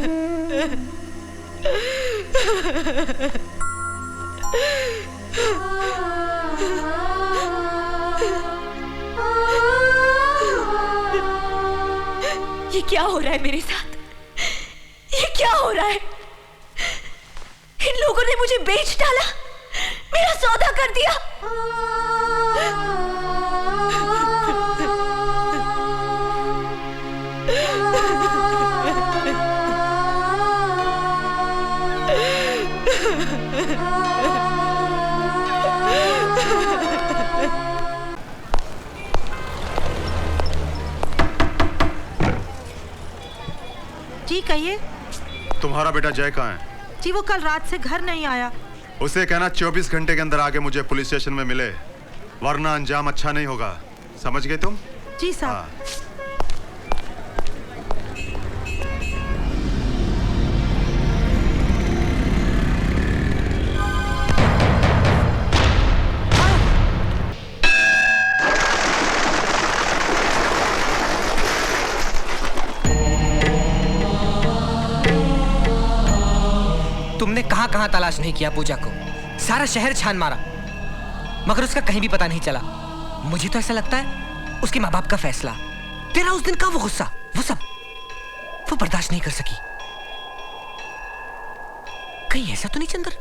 ये क्या हो रहा है मेरे साथ? ये क्या हो रहा है? इन लोगों ने मुझे बेच डाला, मेरा सौदा कर दिया। जी कहिए। तुम्हारा बेटा जय कहाँ है? जी वो कल रात से घर नहीं आया। उसे कहना 24 घंटे के अंदर आके मुझे पुलिस स्टेशन में मिले, वरना अंजाम अच्छा नहीं होगा। समझ गए तुम? जी साहब। तुमने कहां-कहां तलाश नहीं किया पूजा को, सारा शहर छान मारा, मगर उसका कहीं भी पता नहीं चला। मुझे तो ऐसा लगता है उसके माँ बाप का फैसला, तेरा उस दिन का वो गुस्सा, वो सब वो बर्दाश्त नहीं कर सकी। कहीं ऐसा तो नहीं चंदर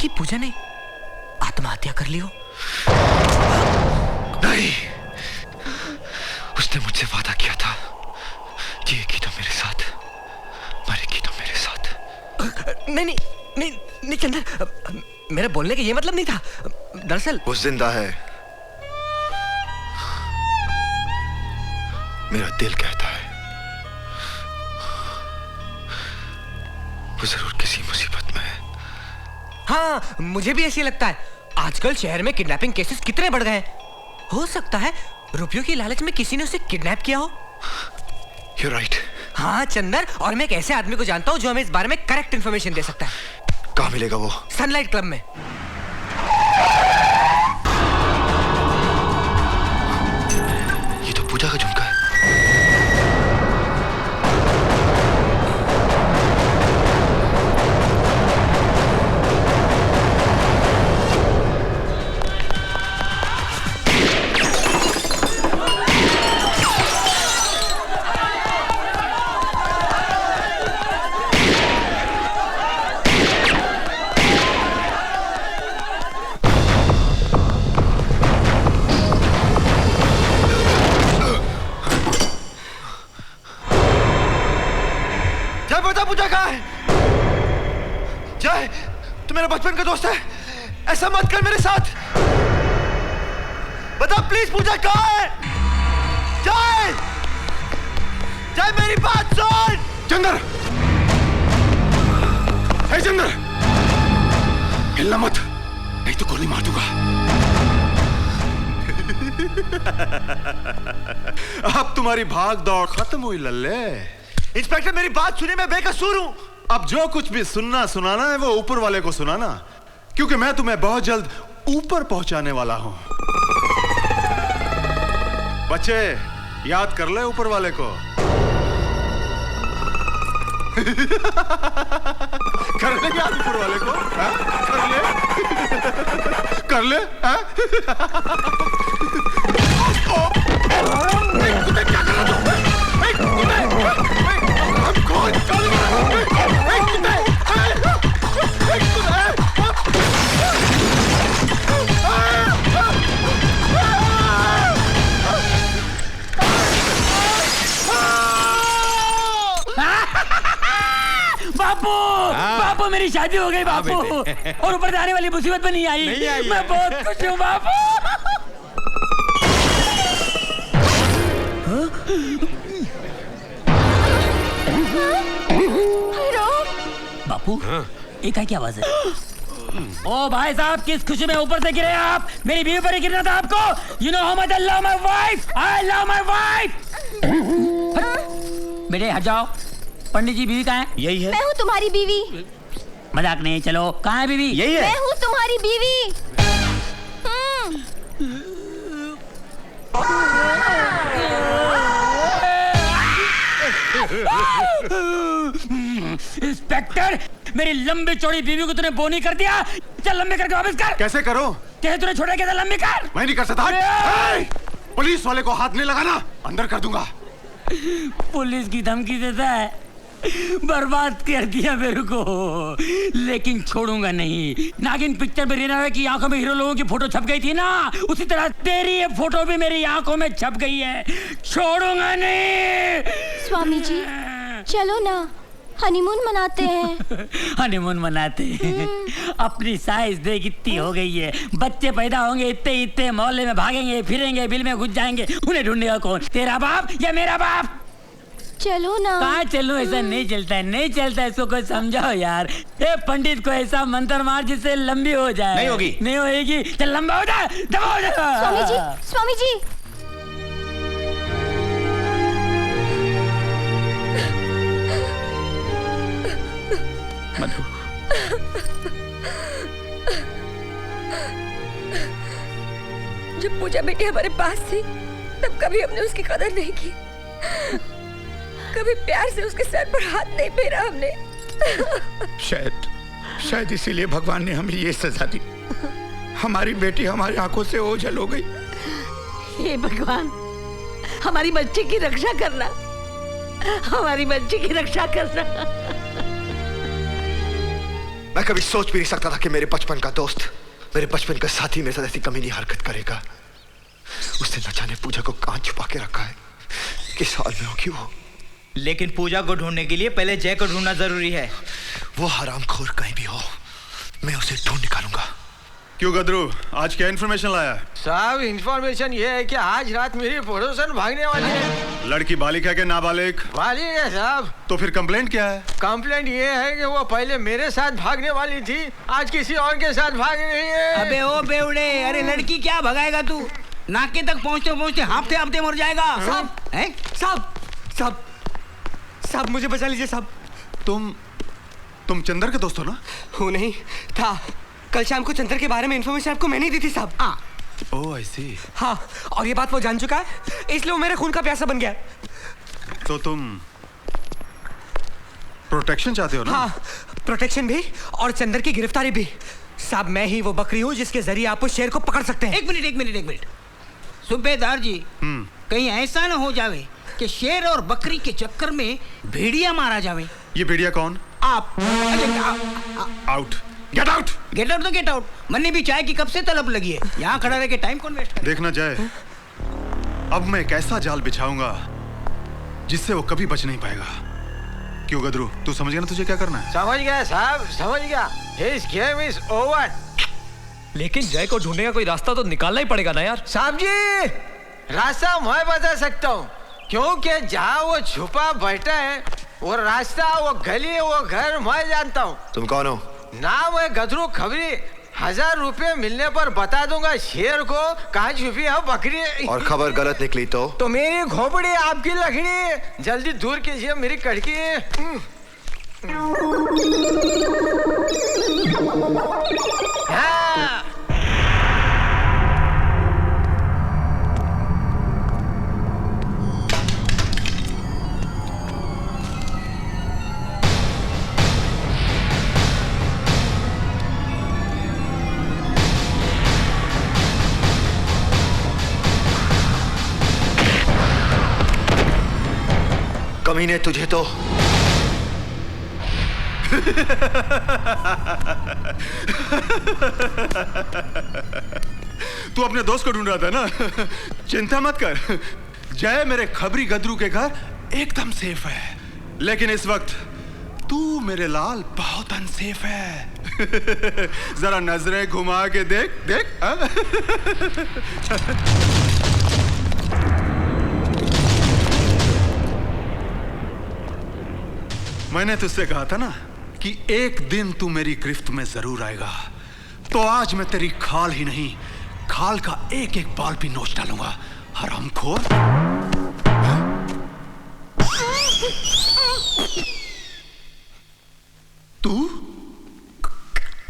कि पूजा ने आत्महत्या कर ली हो? नहीं, उसने मुझसे वादा किया था, जिएगी तो मेरे साथ, मरेगी तो मेरे साथ। नहीं नहीं नहीं नहीं चंदर, मेरे बोलने का ये मतलब नहीं था। दरअसल वो जिंदा है, मेरा दिल कहता है वो जरूर किसी मुसीबत में है। हाँ, मुझे भी ऐसे लगता है। आजकल शहर में किडनैपिंग केसेस कितने बढ़ गए हैं। हो सकता है रुपयों की लालच में किसी ने उसे किडनैप किया हो। You're right. हाँ चंदर, और मैं एक ऐसे आदमी को जानता हूँ जो हमें इस बारे में करेक्ट इन्फॉर्मेशन दे सकता है। कहाँ मिलेगा वो? सनलाइट क्लब में। ये तो पूजा का झुमका है। पूजा कहाँ है? जय, तू मेरा बचपन का दोस्त है, ऐसा मत कर मेरे साथ। बता प्लीज, पूजा कहाँ है? जय, जय मेरी बात सुन। चंदर, हे चंदर, हिलना मत, नहीं तो गोली मार दूंगा। अब तुम्हारी भाग दौड़ खत्म हुई लल्ले। इंस्पेक्टर मेरी बात सुनिए, मैं बेकसूर हूं। अब जो कुछ भी सुनना सुनाना है वो ऊपर वाले को सुनाना, क्योंकि मैं तुम्हें बहुत जल्द ऊपर पहुंचाने वाला हूं। बच्चे याद कर ले ऊपर वाले को। कर ले याद ऊपर वाले को, हा? कर ले हा? क्या कर रहा तू? बापू, बापू मेरी शादी हो गई बापू, और ऊपर जाने वाली मुसीबत में नहीं आई। मैं बहुत खुश हूँ बापू। बापू, ये क्या आवाज है? ओ भाई साहब, किस खुशी में ऊपर से गिरे आप? मेरी बीवी पर ही गिरना था आपको। You know how much I love my wife. I love my wife. बेटे हट जाओ। पंडित जी, बीवी कहाँ है? यही है। मैं हूँ तुम्हारी बीवी। मजाक नहीं, चलो कहाँ है बीवी? यही है। मैं हूँ तुम्हारी बीवी। इंस्पेक्टर, मेरी लंबी चौड़ी बीवी को तूने बोनी कर दिया। चल लंबी करके वापस कर। कैसे करो? कैसे तूने छोड़ा, कैसे लंबी कर? मैं नहीं कर सकता। पुलिस वाले को हाथ नहीं लगाना, अंदर कर दूंगा। पुलिस की धमकी देता है, बर्बाद कर दिया मेरे को, लेकिन छोड़ूंगा नहीं। नागिन पिक्चर में रीना की आंखों में हीरो लोगों की फोटो छप गई थी ना, उसी तरह तेरी ये फोटो भी मेरी आंखों में छप गई है। छोड़ूंगा नहीं। स्वामी जी चलो ना, हनीमून मनाते हैं। हनीमून मनाते हैं। अपनी साइज देख इतनी हो गई है, बच्चे पैदा होंगे इतने इतने, मोहल्ले में भागेंगे फिरेंगे, बिल में घुस जाएंगे, उन्हें ढूंढेगा कौन? तेरा बाप या मेरा बाप? चलो ना। कहाँ चलो? ऐसा नहीं चलता है, नहीं चलता है। इसको कोई समझाओ यार। ए पंडित को ऐसा मंत्र मार जिससे लंबी हो जाए। नहीं होगी। नहीं होगी। चल लंबा हो जा, दबा हो जा। स्वामी जी, स्वामी जी। मधु, जब पूजा बेटी हमारे पास थी तब कभी हमने उसकी कदर नहीं की, कभी प्यार से उसके सर पर हाथ नहीं फेरा हमने। शायद इसीलिए भगवान ने हमें ये सजा दी। हमारी बेटी हमारी आंखों से ओझल हो गई। हे भगवान, हमारी बच्ची की रक्षा करना, हमारी बच्ची की रक्षा करना। मैं कभी सोच भी नहीं सकता था कि मेरे बचपन का दोस्त, मेरे बचपन का साथी मेरे साथ ऐसी कमीनी हरकत करेगा। उसने न जाने पूजा को कहां छुपा के रखा है, किस हाल में होगी वो। लेकिन पूजा को ढूंढने के लिए पहले जय को ढूंढना जरूरी है। वो हरामखोर कहीं भी हो, मैं उसे ढूंढ निकालूंगा। क्यों गदरू, आज क्या इन्फॉर्मेशन लाया? साहब इन्फॉर्मेशन ये है कि आज रात मेरी पड़ोसन भागने वाली है। लड़की बालिक है कि नाबालिग? बालिग है साहब। तो फिर कंप्लेंट क्या है? कंप्लेंट ये है कि वो पहले मेरे साथ भागने वाली थी, आज किसी और के साथ भाग रही है। अबे ओ बेवड़े, अरे लड़की क्या भगाएगा तू? नाके तक पहुंचते पहुंचते हाफते हाफते मर जाएगा। साहब, हैं? साहब, साहब, साहब मुझे बचा लीजिए साहब। तुम चंदर के दोस्त हो ना? हूँ नहीं था। कल शाम को चंदर के बारे में इन्फॉर्मेशन आपको मैंने ही दी थी साहब। ओह आई सी। हाँ, और ये बात वो जान चुका है, इसलिए वो मेरे खून का प्यासा बन गया। तो तुम प्रोटेक्शन चाहते हो ना? हाँ, प्रोटेक्शन भी और चंदर की गिरफ्तारी भी। साहब मैं ही वो बकरी हूँ जिसके जरिए आप उस शेर को पकड़ सकते हैं। एक मिनट सूबेदार जी, कहीं ऐसा न हो जावे कि शेर और बकरी के चक्कर में भेड़िया मारा जावे। ये भेड़िया कौन? आप। Out, get out. Get out तो गेट आउट, मन्ने भी चाय की कब से तलब लगी है, यहाँ खड़ा रह के टाइम कौन वेस्ट करे? देखना जाए, अब मैं एक ऐसा जाल बिछाऊंगा जिससे वो कभी बच नहीं पाएगा। क्यों गदरू, तू समझ गया ना तुझे क्या करना है? समझ गया साहब, समझ गया। His game is over। लेकिन जय को ढूंढने का कोई रास्ता तो निकालना ही पड़ेगा ना यार। साहब जी, रास्ता मैं बता सकता हूँ, क्योंकि जहाँ वो छुपा बैठा है वो रास्ता, वो गली, वो घर मैं जानता हूँ। तुम कौन हो? नाम है गदरू खबरी। 1000 रुपए मिलने पर बता दूंगा शेर को कहाँ छुपी है बकरी। और खबर गलत निकली तो मेरी खोपड़ी आपकी लकड़ी, जल्दी दूर कीजिए मेरी कड़की। हाँ। कमीने तुझे तो तू अपने दोस्त को ढूंढ रहा था ना? चिंता मत कर, जय मेरे खबरी गदरू के घर एकदम सेफ है। लेकिन इस वक्त तू मेरे लाल बहुत अनसेफ है। जरा नजरें घुमा के देख देख। मैंने तुझसे कहा था ना कि एक दिन तू मेरी गिरफ्त में जरूर आएगा, तो आज मैं तेरी खाल ही नहीं, खाल का एक एक बाल भी नोच डालूंगा, हरामखोर। तू?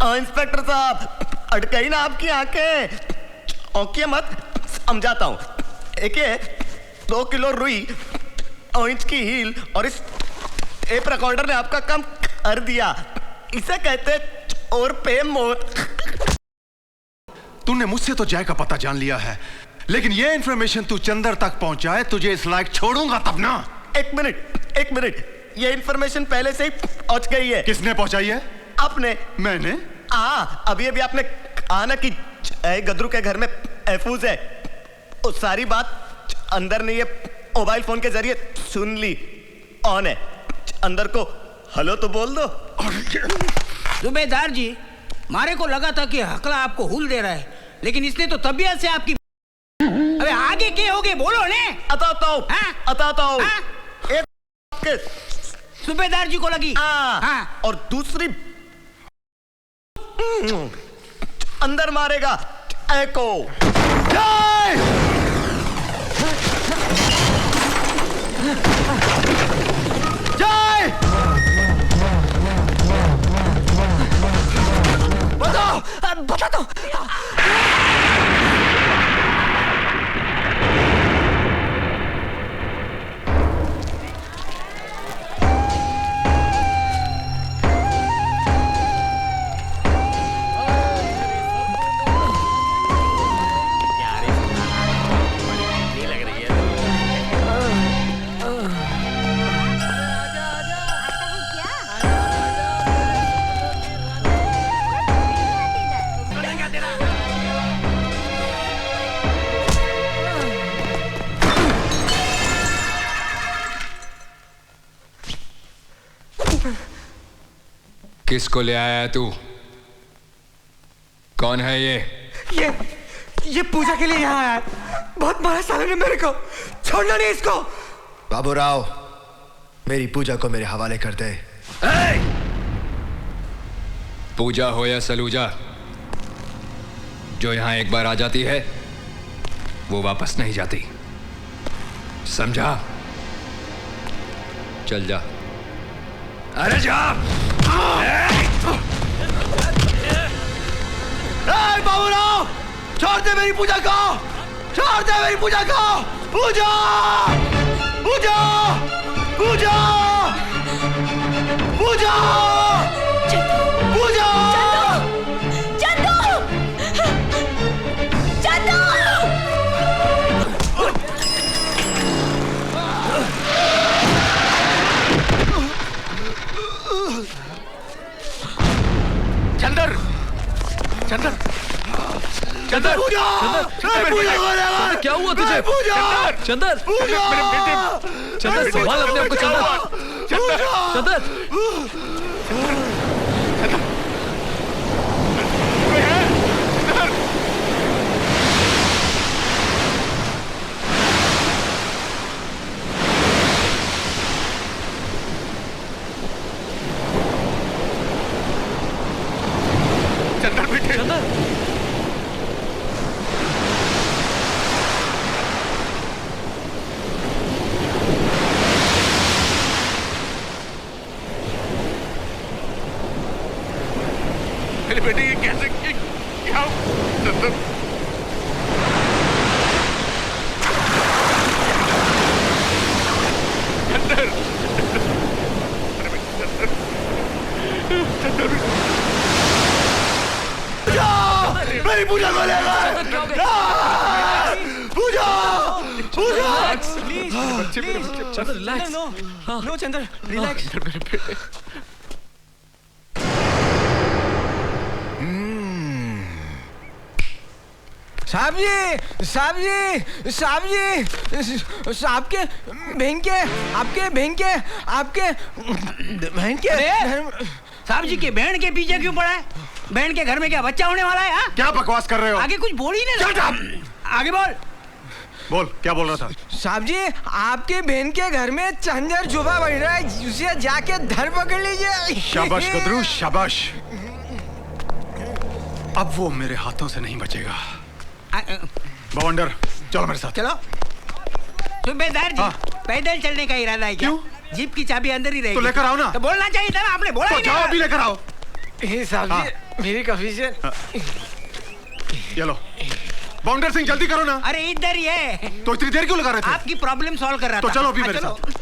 इंस्पेक्टर साहब, अटकाई ना आपकी आंखें। औंकिए मत, समझाता हूं। एक 2 किलो रुई, इंच की हील और इस टेप रिकॉर्डर ने आपका काम कर दिया। इसे कहते और पे मोर। तूने मुझसे तो जय का पता जान लिया है, लेकिन ये इंफॉर्मेशन तू चंदर तक पहुंचाए तुझे इस लायक छोड़ूंगा तब ना। एक मिनट, ये इंफॉर्मेशन पहले से ही पहुंच गई है। किसने पहुंचाई है? आपने। मैंने? अभी आपने कहा ना कि जय गदरू के घर में महफूज है। वो सारी बात अंदर ने ये मोबाइल फोन के जरिए सुन ली। ऑन है, अंदर को हेलो तो बोल दो। सूबेदार जी, मारे को लगा था कि हकला आपको हुल दे रहा है, लेकिन इसने तो तबीयत से आपकी। अबे आगे क्या हो गए बोलो ने। आता हूँ। एक सूबेदार जी को लगी। हाँ। और दूसरी अंदर मारेगा एको। जय! जय! बता दो। किसको ले आया है तू? कौन है ये पूजा के लिए यहाँ आया है। बहुत मारा साले ने मेरे को। छोड़ना नहीं इसको। बाबूराव, मेरी पूजा को मेरे हवाले कर दे। पूजा हो या सलूजा, जो यहां एक बार आ जाती है वो वापस नहीं जाती, समझा? चल जा। अरे जा। बाबूराव, छोड़ दे मेरी पूजा को। छोड़ दे मेरी पूजा को। पूजा पूजा पूजा पूजा पूजा। चंदर, चंदर, चंदर, क्या हुआ तुझे? चंदर, चंदर संभाल अपने आप को। चंदर, मेरे बेटे ये कैसे क्या? चंदर, चंदर, चंदर, मेरी पूजा को ले गए। Pooja Pooja. Chander relax. No Chander, relax. मेरे बेटे। साहब जी, साहब जी, साहब जी, साहब के बहन के, आपके बहन के, आपके बहन के। साहब जी के बहन के पीछे क्यों पड़ा है? बहन के घर में क्या बच्चा होने वाला है? हा? क्या बकवास कर रहे हो? आगे कुछ बोल ही नहीं। आगे बोल। बोल, क्या बोल रहा था? साहब जी, आपके बहन के घर में चंदर जुबा बढ़ रहा है, उसे जाके धर पकड़ लीजिए। शाबाश गदरू, शाबाश। अब वो मेरे हाथों से नहीं बचेगा। बवंडर, चलो मेरे साथ। चलो। सूबेदार जी, पैदल चलने का इरादा है क्या? क्यों? जीप की चाबी अंदर ही रहेगी। तो लेकर आओ ना। तो बोलना चाहिए था ना, आपने बोला ही नहीं। जाओ, अभी लेकर आओ। साहब जी, मेरी कमीशन। ये लो। बाउंडर सिंह, जल्दी करो ना। अरे इधर ही है। तो इतनी देर क्यों लगा रहे थे? आपकी प्रॉब्लम सॉल्व कर रहा था। तो चलो अभी मेरे साथ।